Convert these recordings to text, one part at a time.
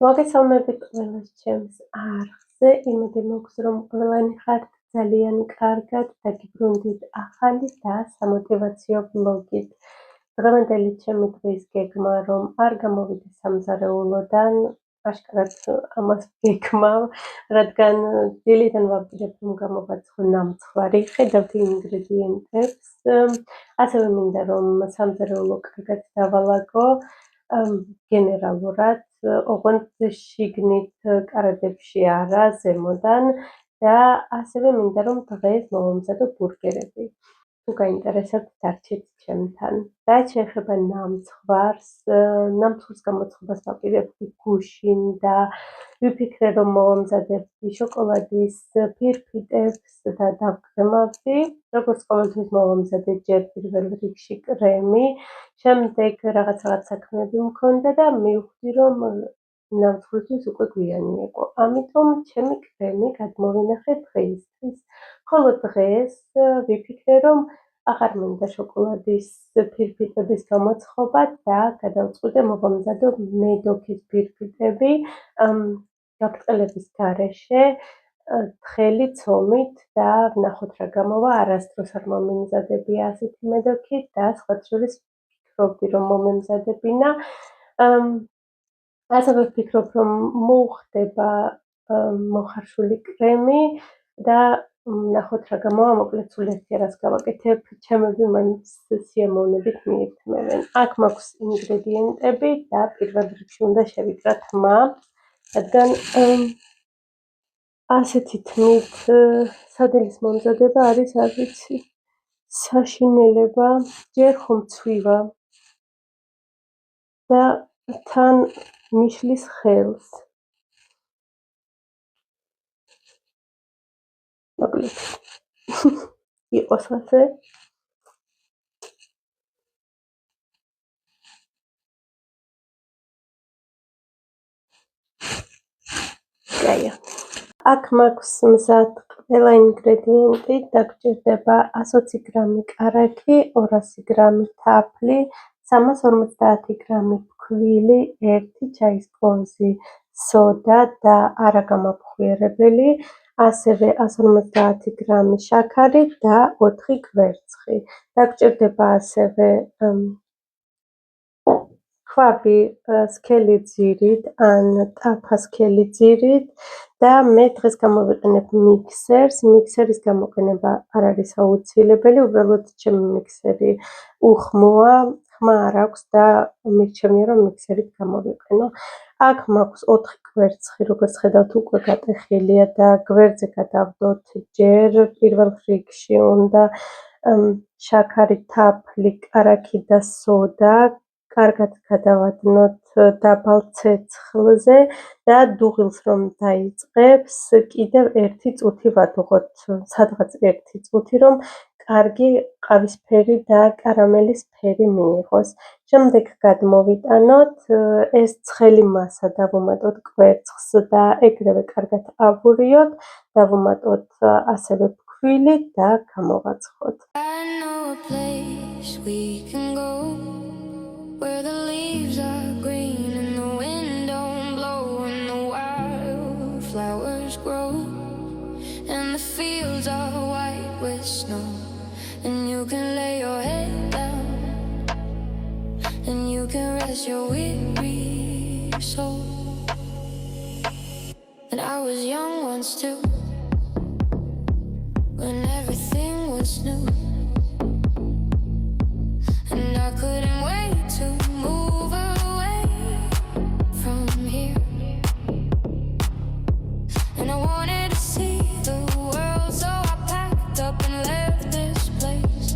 მოგესალმებით ყველას ჩემს არხზე, იმედი მაქვს, რომ ყველანი ხართ ძალიან კარგად და გიბრუნდით ახალი და სამოტივაციო ბლოგით. დღევანდელი ჩემი დღის გეგმა, რომ არ გამოვიდე სამზარეულოდან, აშკარად ამას გეგმავ, რადგან დილიდან ვაპირებ, რომ გამოვაცხო ნამცხვარი, ხედავთ ინგრედიენტებს, ასევე მინდა, რომ სამზარეულო კარგად დავალაგო, გენერალურად, ოღონდ შიგნით კარადებში არა, ზემოდან და ასევე მინდა, რომ დღეს მოვამზადო ბურგერები. თუ გაინტერესებთ, დარჩით ჩემთან. რაც შეეხება ნამცხვარს, ნამცხვრის გამოცხობას ვაპირებდი გუშინ და ვიფიქრე, რომ მოვამზადებდი შოკოლადის ფირფიტებს და დავკრემავდი. როგორც ყოველთვის მოვამზადე ჯერ პირველ რიგში კრემი, შემდეგ რაღაც საქმეები მქონდა და მივხვდი, რომ ნამცხრისთვის უკვე გვიანი იყო. ამიტომ ჩემი კრემი გადმოვინახე დღეისთვის. ხოლო დღეს ვიფიქრე, რომ აღარ მინდა შოკოლადის ფირფიტების გამოცხობა და გადავწყვიტე მოვამზადო მედოქის ფირფიტები გაბრტყელების გარეშე, თხელი ცომით და ვნახოთ რა გამოვა. არასდროს არ მომიმზადებია ასეთი მედოქით და სხვათა შორის ვფიქრობდი, რომ მომემზადებინა. ასევე ვფიქრობ, რომ მოუხდება მოხარშული კრემი და ვნახოთ რა გამოვა. მოკლედ სულ ერთი რას გავაკეთებ, ჩემები მაინც სიამოვნებით მიირთმევენ. აქ მაქვს ინგრედიენტები და პირველ რიგში უნდა შევიკრა თმა, რადგან ასეთი თმით სადილის მომზადება არის, არ ვიცი, საშინელება, ჯერ ხომ ცვივა და თან მიშლის ხელს. მოკლედ იყოს ასე. კაია. აქ მაქვს მზად ყველა ინგრედიენტი, დაგჭირდება 120 გრამი კარაქი, 200 გრამი თაფლი, 350 გრამი ფქვილი, 1 ჩაის პონზი სოდა და არაგამაფხვიერებელი, ასევე 150 გრამი შაქარი და 4 კვერცხი. დაგჭირდება ასევე ქვაბი სქელი ძირით ან ტაფა სქელი ძირით და მე დღეს გამოვიყენებ მიქსერს. მიქსერის გამოყენება არ არის აუცილებელი, უბრალოდ ჩემი მიქსერი უხმოა, ხმა არ აქვს და მირჩენია, რომ მიქსერით გამოვიყენო. აქ მაქვს 4 კვერცხი, როგორც ხედავთ, უკვე გატეხილია და გვერდზე გადავდოთ ჯერ. პირველ რიგში უნდა შაქარი, თაფლი, კარაქი და სოდა კარგად გადავადნოთ დაბალ ცეცხლზე და დუღილს რომ დაიწყებს, კიდევ 1 წუთი ვადუღოთ, სადღაც 1 წუთი, რომ კარგი ყავისფერი და კარამელის ფერი მიიღოს. შემდეგ გადმოვიტანოთ, ეს ცხელი მასა დავუმატოთ კვერცხს და ეგრევე კარგად ავურიოთ, დავუმატოთ ასევე ფქვილი და გამოვაცხოთ. Where the leaves are green and the wind don't blow and the wildflowers grow and the fields are white with snow and you can lay your head down and you can rest your weary soul. And I was young once too, when everything was new and I couldn't wait to move away from here, and I wanted to see the world, so I packed up and left this place,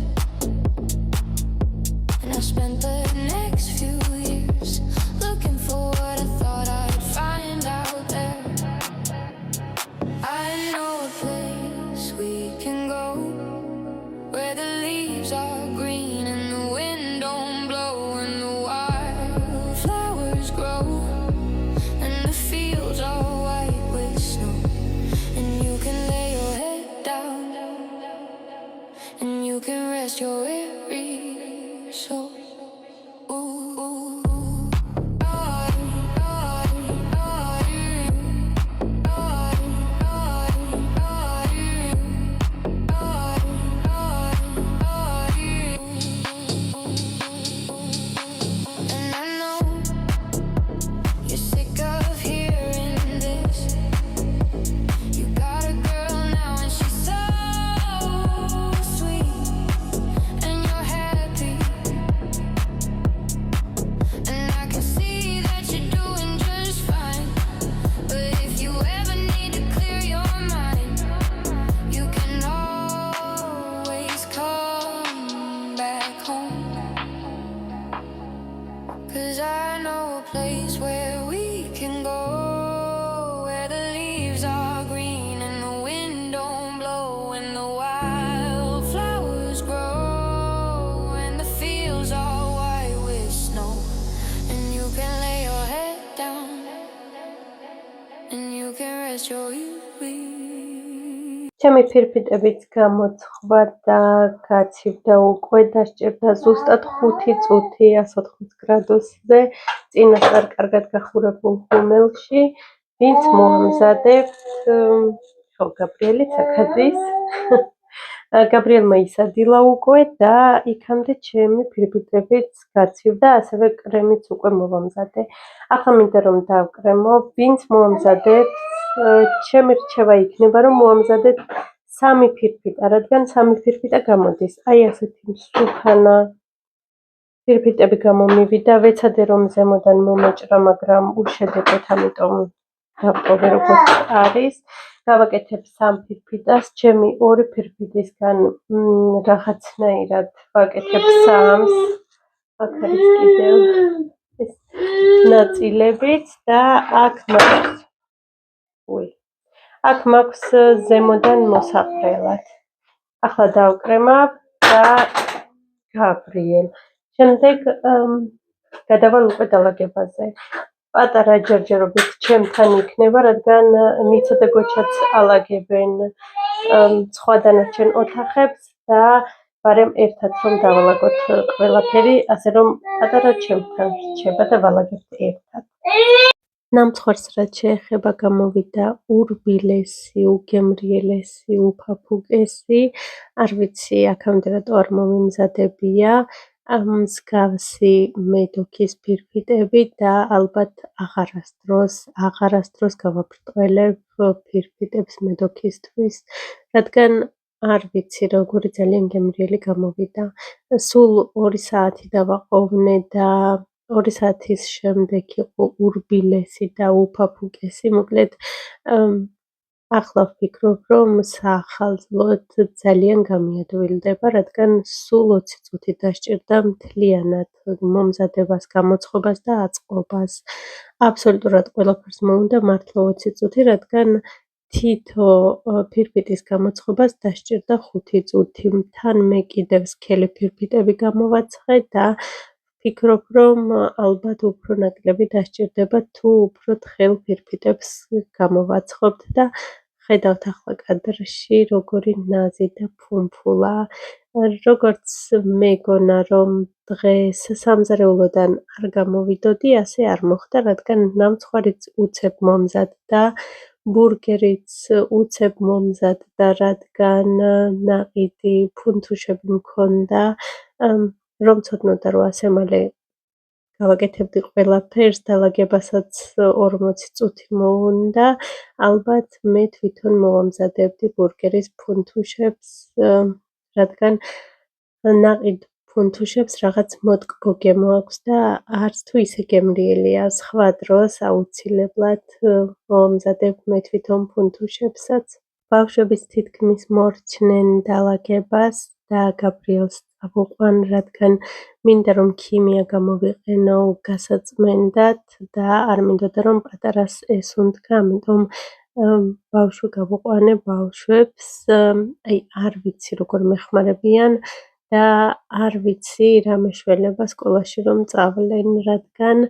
and I spent the next few years looking for what I thought I'd find out there. I know a place we can go where ჩემი ფირფიტებიც გამოცხვა და გაცივდა უკვე, დასჭირდა ზუსტად 5 წუთი 180 გრადუსზე წინასწარ კარგად გახურებულ ღუმელში, ვინც მოამზადებთ ხო, გაბრიელიც აქაძის. გაბრიელმა ისადილა უკვე და იქამდე ჩემი ფირფიტებიც გაცივდა, ასევე კრემიც უკვე მოვამზადე. ახლა მინდა რომ დავკრემო, ვინც მოამზადებს, ჩემი რჩევა იქნება რომ მოამზადეთ 3 ფირფიტა, რადგან 3 ფირფიტა გამოდის. აი ასეთი მსუქანა ფირფიტები გამომივიდა, ვეცადე რომ ზემოდან მომეჭრა, მაგრამ უშედეგოდ, ამიტომ გავყოვე როგორც არის. გავაკეთებ 3 ფირფიტას, ჩემი 2 ფირფიტისგან რაღაცნაირად ვაკეთებ 3-ს. აქ არის კიდევ ეს ნაწილებიც და აქ მაქვს ზემოდან მოსაყრელად. ახლა დავკრემავ და გააბრიელ. შემდეგ გადავალ უკვე დალაგებაზე. პატარა ჯერჯერობით ჩემთან იქნება, რადგან ნიცა და გოჩაც ალაგებენ სხვა დანარჩენ ოთახებს და ვარემ ერთად რომ დავალაგოთ ყველაფერი, ასე რომ პატარა ჩემთან რჩება და ვალაგებთ ერთად. ნამცხვარს რაც შეეხება, გამოვიდა ურბილესი, უგემრიელესი, უფაფუკესი. არ ვიცი აქამდე რატო არ მომიმზადებია მსგავსი მედოქის ფირფიტები და ალბათ აღარასდროს გავაბრტყელებ ფირფიტებს მედოქისთვის, რადგან არ ვიცი როგორი ძალიან გემრიელი გამოვიდა. სულ 2 საათი დავაყოვნე და 2 საათის შემდეგ იყო ურბილესი და უფაფუკესი. მოკლედ ახლა ვფიქრობ, რომ საახალწლოდ ძალიან გამიადვილდება, რადგან სულ 20 წუთი დასჭირდა მთლიანად მომზადებას, გამოცხობას და აწყობას. აბსოლუტურად ყველაფერს მოუნდა მართლა 20 წუთი, რადგან თითო ფირფიტის გამოცხობას დასჭირდა 5 წუთი. თან მე კიდევ სქელი ფირფიტები გამოვაცხე და ვფიქრობ, რომ ალბათ უფრო ნაკლები დასჭირდება თუ უფრო თხელ ფირფიტებს გამოვაცხობთ და ხედავთ ახლა კადრში როგორი ნაზი და ფუმფულა. როგორც მეგონა რომ დღეს სამზარეულოდან არ გამოვიდოდი, ასე არ მოხდა, რადგან ნამცხვარიც უცებ მომზადდა, ბურგერიც უცებ მომზადდა, რადგან ნაყიდი ფუნთუშები მქონდა. რომ ცოდნოდა რომ ასე მალე გავაკეთებდი ყველაფერს, დალაგებასაც 40 წუთი მოუნდა, ალბათ მე თვითონ მოვამზადებდი ბურგერის ფუნთუშებს, რადგან ნაყიდ ფუნთუშებს რაღაც მოტკბო აქვს და არც თუ ისე გემრიელია. სხვა დროს აუცილებლად მოვამზადებ მე თვითონ ფუნთუშებსაც. ბავშვებიც თითქმის მორჩნენ დალაგებას და გაბრიელს წავუყვან, რადგან მინდა რომ ქიმია გამოვიყენო გასაწმენდად და არ მინდოდა რომ პატარას ესუნთქა, ამიტომ ბავშვი გავუყვანე ბავშვებს. აი არ ვიცი როგორ მეხმარებიან და არ ვიცი რა მეშველება სკოლაში რომ წავლენ, რადგან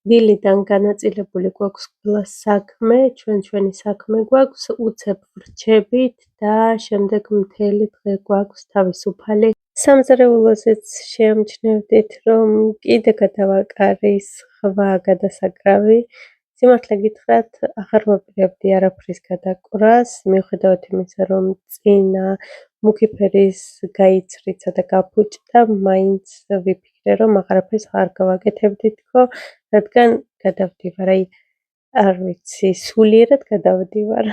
დილიდან განაწილებული გვაქვს ყველა საქმე, ჩვენი საქმე გვაქვს, უცებ ვრჩებით და შემდეგ მთელი დღე გვაქვს თავისუფალი. სამზარეულოზეც შეამჩნევდით, რომ კიდე გადავაკარი სხვა გადასაკრავი. სიმართლე გითხრათ, აღარ ვაპირებდი არაფრის გადაკვრას, მიუხედავად იმისა, რომ წინა მუქი ფერის გაიცრიცა და გაფუჭდა, მაინც ვიფიქრე, რომ აღარაფერს აღარ გავაკეთებდი თქო, რადგან გადავდივარ, აი არ ვიცი, სულიერად გადავდივარ.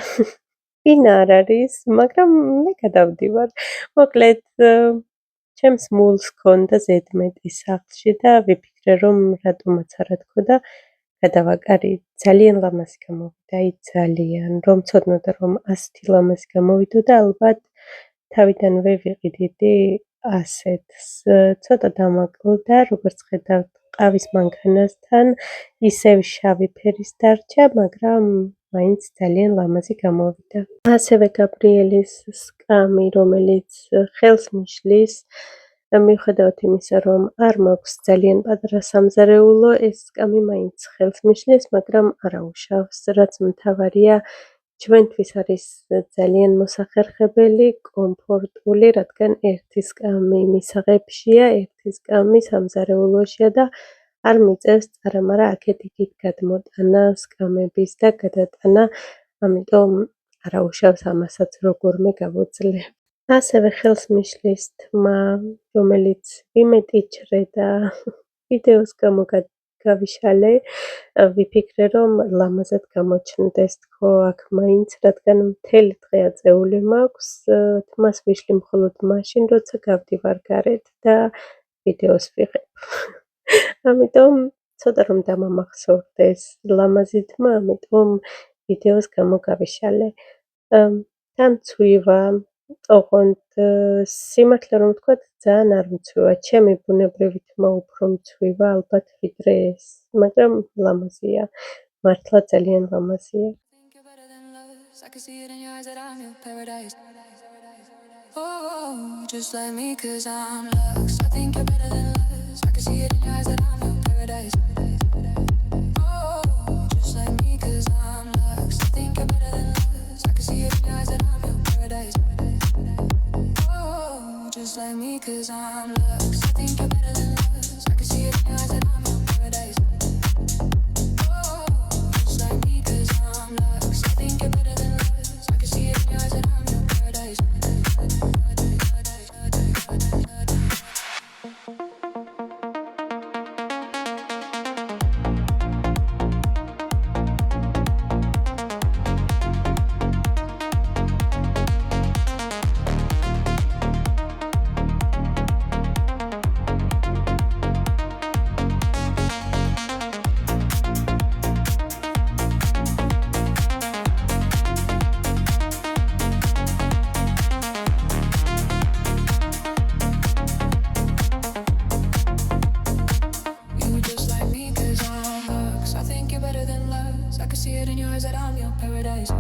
ვინ არ არის, მაგრამ მე გადავდივარ. მოკლედ ჩემს მულს ჰქონდა ზედმეტი სახლში და ვიფიქრე, რომ რატომაც არა თქო და გადავაკარი. ძალიან ლამაზი გამოვიდა, აი ძალიან. რომ ცოდნოდა რომ ასეთი ლამაზი გამოვიდოდა, ალბათ თავიდანვე ვიყიდიდი ასეთს. ცოტა დამაკლდა, როგორც ხედავთ, ყავის მანქანასთან ისევ შავი ფერის დარჩა, მაგრამ მაინც ძალიან ლამაზი გამოვიდა. ასევე გაბრიელის სკამი, რომელიც ხელს მიშლის მიუხედავად იმისა, რომ არ მაქვს ძალიან პატარა სამზარეულო, ეს სკამი მაინც ხელს მიშლის, მაგრამ არა უშავს, რაც მთავარია, ჩვენთვის არის ძალიან მოსახერხებელი, კომფორტული, რადგან ერთი სკამი მისაღებშია, ერთი სკამი სამზარეულოშია და არ მიწევს წარამარა აქეთ-იქით გადმოტანა სკამების და გადატანა, ამიტომ არა უშავს ამასაც როგორმე გავუძლე. ასევე ხელს მიშლის თმა, რომელიც ვიმეტიჩრე და ვიდეოს გამო გავიშალე, ვიფიქრე, რომ ლამაზად გამოჩნდეს თქო აქ მაინც, რადგან მთელი დღე აწეული მაქვს, თმას ვიშლი მხოლოდ მაშინ, როცა გავდივარ გარეთ და ვიდეოს ვიღებ. ამიტომ ცოტა რომ დამამახსოვრდეს ლამაზი თმა, ამიტომ ვიდეოს გამო გავიშალე. თან ცვივა, ოღონდ სიმართლე რომ ვთქვათ, ძალიან არ მცვივა. ჩემი ბუნებრივი თმა უფრო მცვივა ალბათ ვიდრე ეს, მაგრამ ლამაზია, მართლა ძალიან ლამაზია. I can see it in your eyes that I'm your paradise. Oh, just like me, cause I'm Lux. I think you're better than Lux. I can see it in your eyes that I'm your paradise. Oh, just like me, cause I'm Lux. I think you're better than Lux. I can see it in your eyes that I'm your paradise. Oh, just like me, cause I'm Lux. I think you're better than Lux. I can see it in your eyes that I'm your paradise. Oh, just like me, cause I'm Lux. I think you're better than Lux. I can see it in your eyes that I'm your paradise. You just like me, cause I'm Lux. I think you're better than Lux. I can see it in your eyes that I'm your paradise.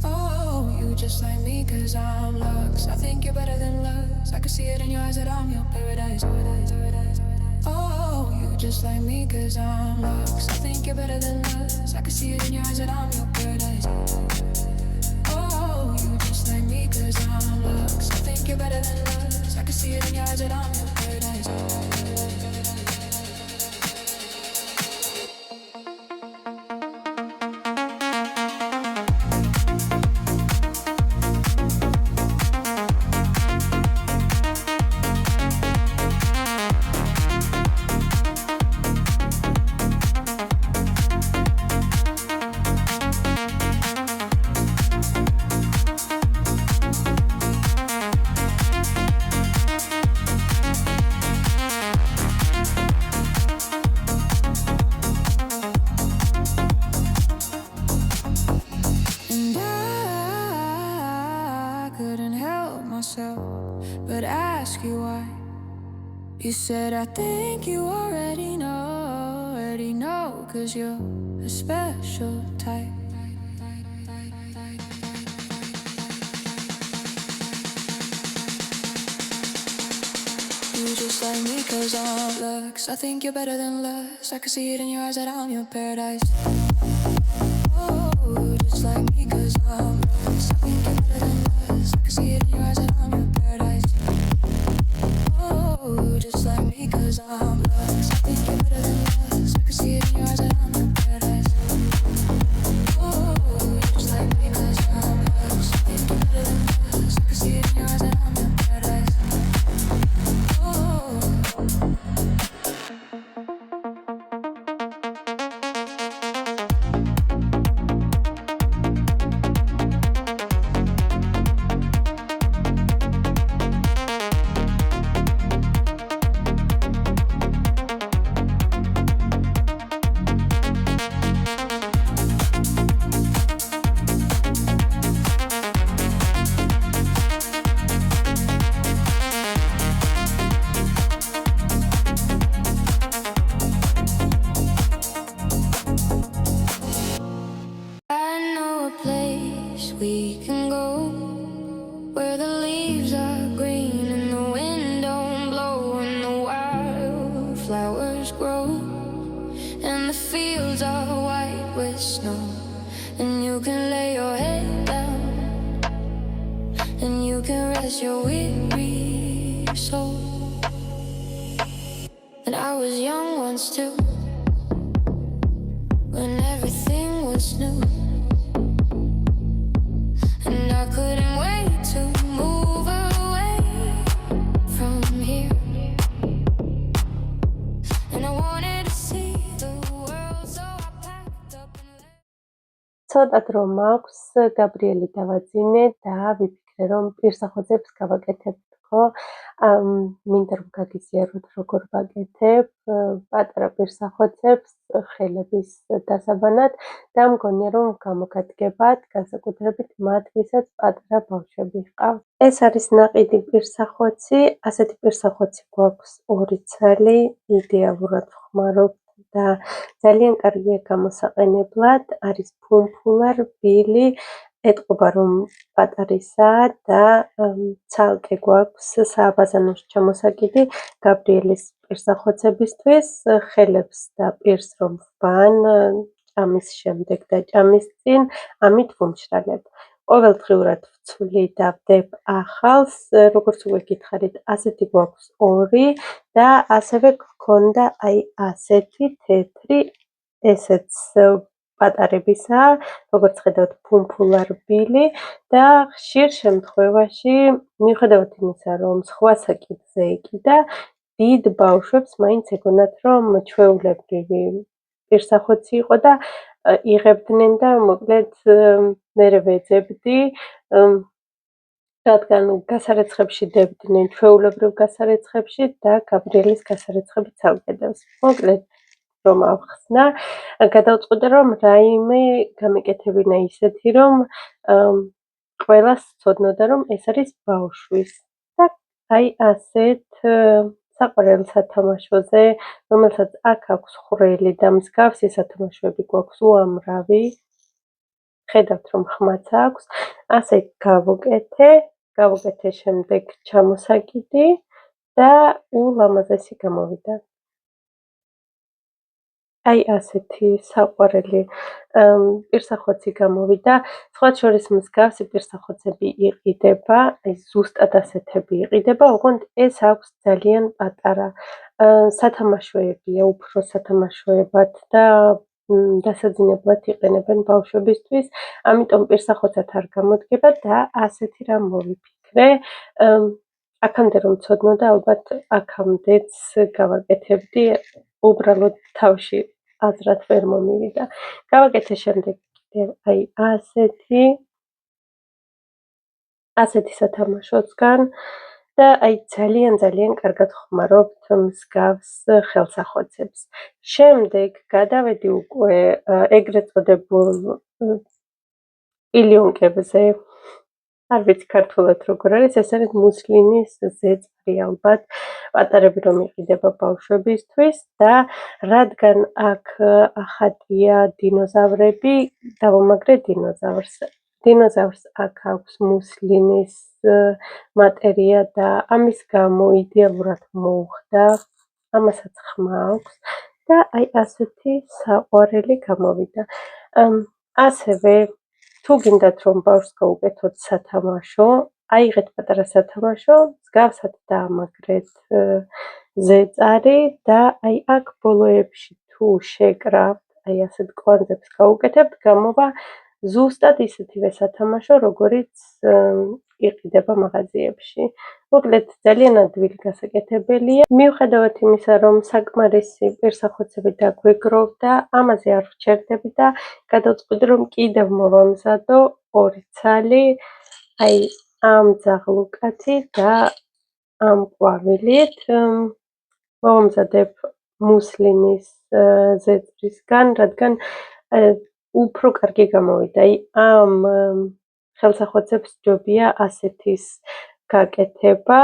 Oh, you just like me, cause I'm Lux. I think you're better than Lux. I can see it in your eyes that I'm your paradise. Oh, you just like me, cause I'm Lux. I think you're better than Lux. I can see it in your eyes that I'm your paradise. Oh, you just like me, cause I'm Lux. I think you're better than Lux. I can see it in your eyes that I'm your paradise. And I couldn't help myself but ask you why. You said I think you already know, cause you're a special type. You just like me, cause I'm Lux. I think you're better than Lux. I can see it in your eyes that I'm your paradise. Oh, just like me, cause I'm Lux. I think you're better than Lux. I can see it in your eyes that I'm your paradise. Oh, just like me, cause I'm Lux. I think you're better than Lux. I can see it in your eyes that I'm your paradise. Oh, just like me, cause I'm Lux. I think you're better than Lux. I can see it in your eyes that I'm your paradise. snow, and you can lay your head down, and you can rest your weary soul. And I was young once too, when everything was new, and I couldn't wait to move away from here. And I wanted to see the world, so I packed up and left. ცოტა დრო მაქვს გაბრიელი დავაძინე და ვიფიქრე რომ პირსახოძებს გავაკეთებ თქო მინდა რომ გაგიზიაროთ როგორ ვაკეთებ პატარა პირსახოცებს ხელების დასაბანად და მგონია რომ გამოგადგებათ განსაკუთრებით მათ ვისაც პატარა ბავშვები ჰყავთ. ეს არის ნაყიდი პირსახოცი, ასეთი პირსახოცი გვაქვს 2 ცალი, იდეალურად ვხმარობთ და ძალიან კარგია გამოსაყენებლად, არის ფუმფულა, რბილი, ეტყობა რომ პატარისაა და ცალკე გვაქვს სააბაზანოში ჩამოსაკიდი გაბრიელის პირსახოცებისთვის, ხელებს და პირს რომ ვბან ჭამის შემდეგ და ჭამის წინ, ამით ვუმშრალებ. ყოველდღიურად ვცვლი და ვდებ ახალს, როგორც უკვე გითხარით, ასეთი გვაქვს 2 და ასევე გქონდა აი ასეთი თეთრი, ესეც პატარებისაა, როგორც ხედავთ ფუმფულა რბილი და ხშირ შემთხვევაში, მიუხედავად იმისა, რომ სხვა საკითხზე ეკიდა, დიდ ბავშვებს მაინც ეგონათ, რომ ჩვეულებრივი პირსახოცი იყო და იღებდნენ და მოკლედ მერე ვეძებდი, რადგან გასარეცხებში დებდნენ ჩვეულებრივ გასარეცხებში და გაბრიელის გასარეცხები ცალკე დევს. მოკლედ რომ ავხსნა, გადავწყვიტე რომ რაიმე გამეკეთებინა ისეთი, რომ ყველას ცოდნოდა რომ ეს არის ბავშვის და აი ასეთ საყვარელ სათამაშოზე, რომელსაც აქ აქვს ხვრელი და მსგავსი სათამაშოები გვაქვს უამრავი, ხედავთ რომ ხმაც აქვს, ასე გავუკეთე შემდეგ ჩამოსაკიდი და ულამაზესი გამოვიდა. აი ასეთი საყვარელი პირსახოცი გამოვიდა, სხვა შორის მსგავსი პირსახოცები იყიდება, აი ზუსტად ასეთები იყიდება, ოღონდ ეს აქვს ძალიან პატარა სათამაშოებია, უფრო სათამაშოებად და დასაძინებლად იყენებენ ბავშვებისთვის, ამიტომ პირსახოცად არ გამოდგება და ასეთი რამ მოვიფიქრე, აქამდე რომ ცოდნოდა, ალბათ აქამდეც გავაკეთებდი, უბრალოდ თავში აზრად ვერ მომივიდა. გავაკეთე შემდეგ კიდევ აი ასეთი სათამაშოსგან და აი ძალიან კარგად ვხმარობთ მსგავს ხელსახოცებს. შემდეგ გადავედი უკვე ეგრეთ წოდებულ პილიონკებზე, არ ვიცი ქართულად როგორ არის, ეს არის მუსლინის ზეწარი ალბათ, პატარები რომ იყიდება ბავშვებისთვის და რადგან აქ ახატია დინოზავრები, დავამაგრე დინოზავრს. დინოზავრს აქ აქვს მუსლინის მატერია და ამის გამო იდეალურად მოუხდა, ამასაც ხმა აქვს და აი ასეთი საყვარელი გამოვიდა. ასევე თუ გინდათ რომ ბავშვს გაუკეთოთ სათამაშო, აიღეთ პატარა სათამაშო, მსგავსად დაამაგრეთ ზეწარი და აი აქ ბოლოებში თუ შეკრავთ, აი ასეთ კვანძებს გაუკეთებთ, გამოვა ზუსტად ისეთივე სათამაშო, როგორიც იყიდება მაღაზიებში. მოკლედ ძალიან ადვილი გასაკეთებელია. მიუხედავად იმისა, რომ საკმარისი პირსახოცები დაგვეგროვდა, ამაზე არ ვჩერდები და გადავწყვიტე, რომ კიდევ მოვამზადო 2 ცალი, აი ამ ძაღლუკათი და ამ ყვავილით. მოვამზადებ მუსლინის ზეწრისგან, რადგან უფრო კარგი გამოვიდა. აი ამ ხელსახოცებს ჯობია ასეთის გაკეთება,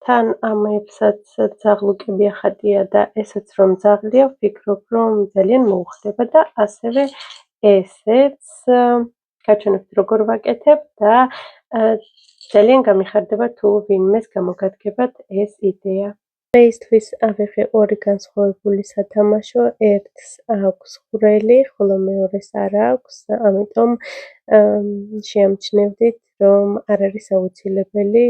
თან ამებსაც ძაღლუკები ახატია და ესაც რომ ძაღლია, ვფიქრობ რომ ძალიან მოუხდება და ასევე ესეც გაჩვენებთ როგორ ვაკეთებ და ძალიან გამიხარდება თუ ვინმეს გამოგადგებათ ეს იდეა. დღეისთვის ავიღე ორი განსხვავებული სათამაშო, ერთს აქვს ხვრელი, ხოლო მეორეს არ აქვს, ამიტომ შეამჩნევდით, რომ არ არის აუცილებელი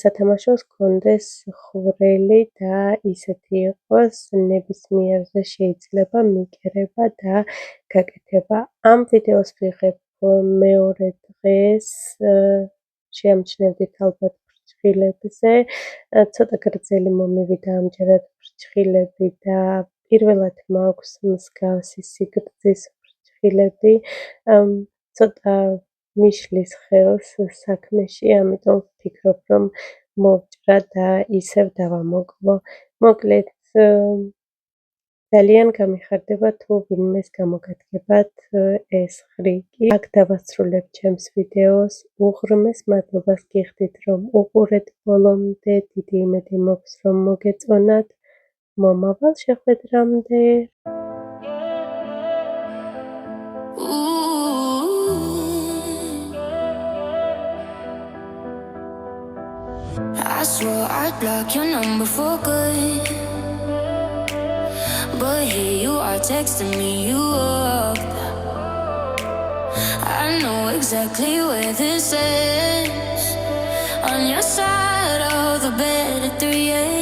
სათამაშოს ჰქონდეს ხვრელი და ისეთი იყოს ნებისმიერზე შეიძლება მიკერება და გაკეთება. ამ ვიდეოს ვიღებ მეორე დღეს, შეამჩნევდით ალბათ ფრჩხილებზე, ცოტა გრძელი მომივიდა ამჯერად ფრჩხილები და პირველად მაქვს მსგავსი სიგრძის ფრჩხილები, ცოტა მიშლის ხელს საქმეში, ამიტომ ვფიქრობ, რომ მოვჭრა და ისევ დავამოკლო. მოკლედ, ძალიან გამიხარდება თუ ვინმეს გამოგადგებათ ეს ხრიკი. აქ დავასრულებ ჩემს ვიდეოს. უღრმეს მადლობას გიხდით, რომ უყურეთ ბოლომდე. დიდი იმედი მაქვს, რომ მოგეწონათ. მომავალ შეხვედრამდე. I swore I'd block your number for good, but here you are texting me you up. I know exactly where this ends, on your side of the bed at 3 a.m.